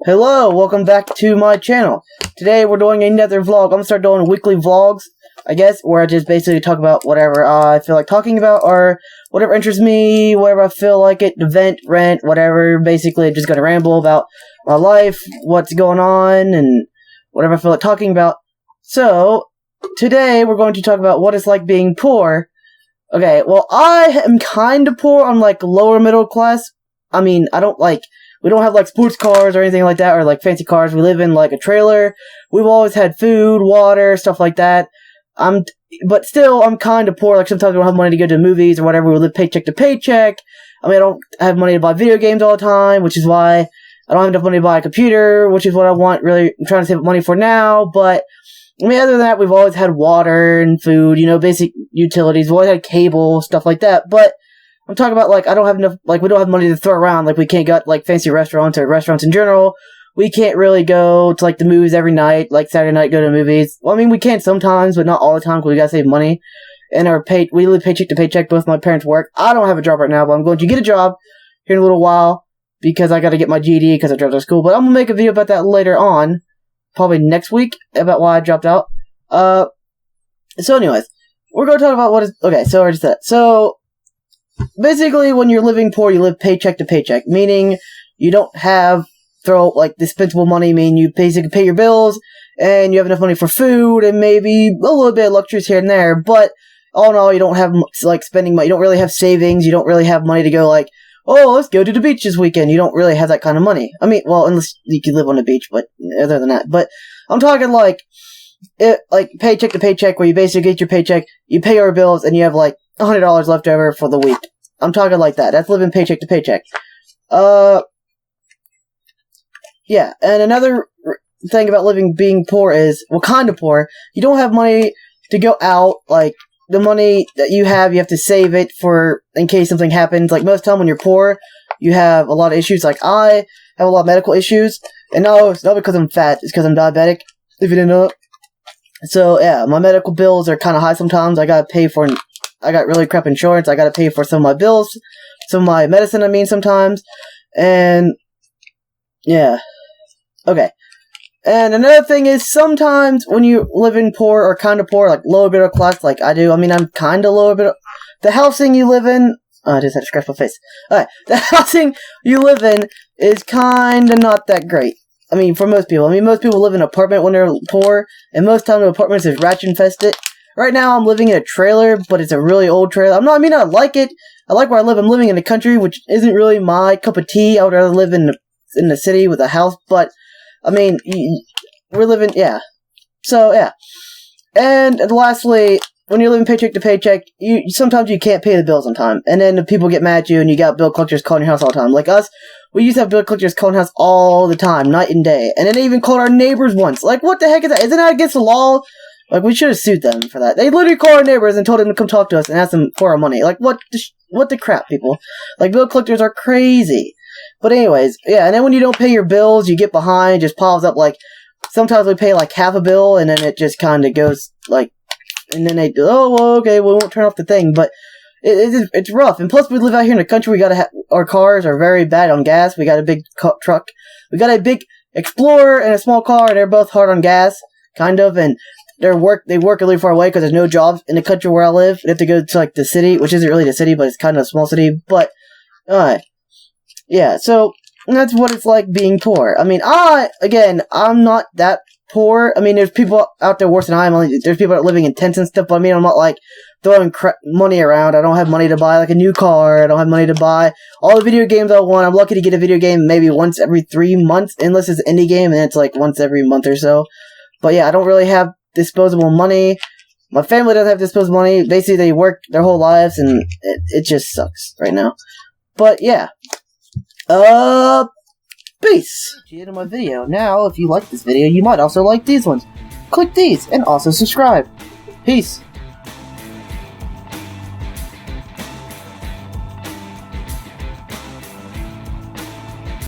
Hello, welcome back to my channel. Today we're doing another vlog. I'm gonna start doing weekly vlogs, I guess, where I just basically talk about whatever I feel like talking about, or whatever interests me, whatever I feel like it, event, rent, whatever. Basically, just gonna ramble about my life, what's going on, and whatever I feel like talking about. So, today we're going to talk about what it's like being poor. Okay, well, I am kinda poor. I'm like lower middle class. I mean, we don't have like sports cars or anything like that, or like fancy cars. We live in like a trailer. We've always had food, water, stuff like that. But still, I'm kind of poor. Like sometimes we don't have money to go to movies or whatever. We live paycheck to paycheck. I mean, I don't have money to buy video games all the time, which is why I don't have enough money to buy a computer, which is what I want. Really, I'm trying to save money for now. But I mean, other than that, we've always had water and food. You know, basic utilities. We've always had cable, stuff like that. But I'm talking about, like, I don't have enough, like, we don't have money to throw around, like, we can't go, like, fancy restaurants or restaurants in general. We can't really go to, like, the movies every night, like, Saturday night, go to the movies. Well, I mean, we can sometimes, but not all the time, because we gotta save money. And we live paycheck to paycheck, both my parents work. I don't have a job right now, but I'm going to get a job here in a little while, because I gotta get my GED, because I dropped out of school. But I'm gonna make a video about that later on, probably next week, about why I dropped out. So anyways, we're gonna talk about okay, so I just said, so, basically, when you're living poor, you live paycheck to paycheck, meaning you don't have dispensable money, meaning you basically pay your bills, and you have enough money for food, and maybe a little bit of luxuries here and there, but all in all, you don't have, like, spending money, you don't really have savings, you don't really have money to go, like, oh, let's go to the beach this weekend. You don't really have that kind of money. I mean, well, unless you can live on the beach, but other than that, but I'm talking, like, paycheck to paycheck, where you basically get your paycheck, you pay your bills, and you have, like, $100 left over for the week. I'm talking like that. That's living paycheck to paycheck. Yeah, and another thing about being poor is, well, kind of poor, you don't have money to go out. Like, the money that you have to save it for, in case something happens. Like, most of the time when you're poor, you have a lot of issues. Like, I have a lot of medical issues, and no, it's not because I'm fat, it's because I'm diabetic, if you didn't know. So, yeah, my medical bills are kind of high sometimes. I got really crap insurance. I gotta pay for some of my bills, some of my medicine, I mean, sometimes. And, yeah. Okay. And another thing is, sometimes when you live in poor, or kind of poor, like lower middle class, like I do, I mean, I'm kind of lower middle, the housing you live in, I just had to scratch my face. Alright, the housing you live in is kind of not that great. I mean, for most people. I mean, most people live in an apartment when they're poor, and most time the apartments is rat infested. Right now, I'm living in a trailer, but it's a really old trailer. I like it. I like where I live. I'm living in the country, which isn't really my cup of tea. I would rather live in the city with a house, but, I mean, we're living, yeah. So, yeah. And lastly, when you're living paycheck to paycheck, sometimes you can't pay the bills on time, and then the people get mad at you, and you got bill collectors calling your house all the time. Like us, we used to have bill collectors calling house all the time, night and day, and then they even called our neighbors once. Like, what the heck is that? Isn't that against the law? Like, we should have sued them for that. They literally called our neighbors and told them to come talk to us and ask them for our money. Like, what the crap, people? Like, bill collectors are crazy. But anyways, yeah, and then when you don't pay your bills, you get behind, it just piles up, like, sometimes we pay, like, half a bill, and then it just kind of goes, like, and then they, oh, well, okay, we won't turn off the thing, but it's rough. And plus, we live out here in the country, our cars are very bad on gas. We got a big truck. We got a big Explorer and a small car, and they're both hard on gas, kind of, and they work really far away because there's no jobs in the country where I live. You have to go to, like, the city, which isn't really the city, but it's kind of a small city. But, yeah, so that's what it's like being poor. I mean, I'm not that poor. I mean, there's people out there worse than I am. There's people that are living in tents and stuff, but I mean, I'm not, like, throwing money around. I don't have money to buy, like, a new car. I don't have money to buy all the video games I want. I'm lucky to get a video game maybe once every 3 months, unless it's an indie game, and it's, like, once every month or so. But, yeah, I don't really have disposable money. My family doesn't have disposable money. Basically, they work their whole lives, and it just sucks right now. But yeah, peace. That's the end of my video. Now, if you like this video, you might also like these ones. Click these, and also subscribe. Peace.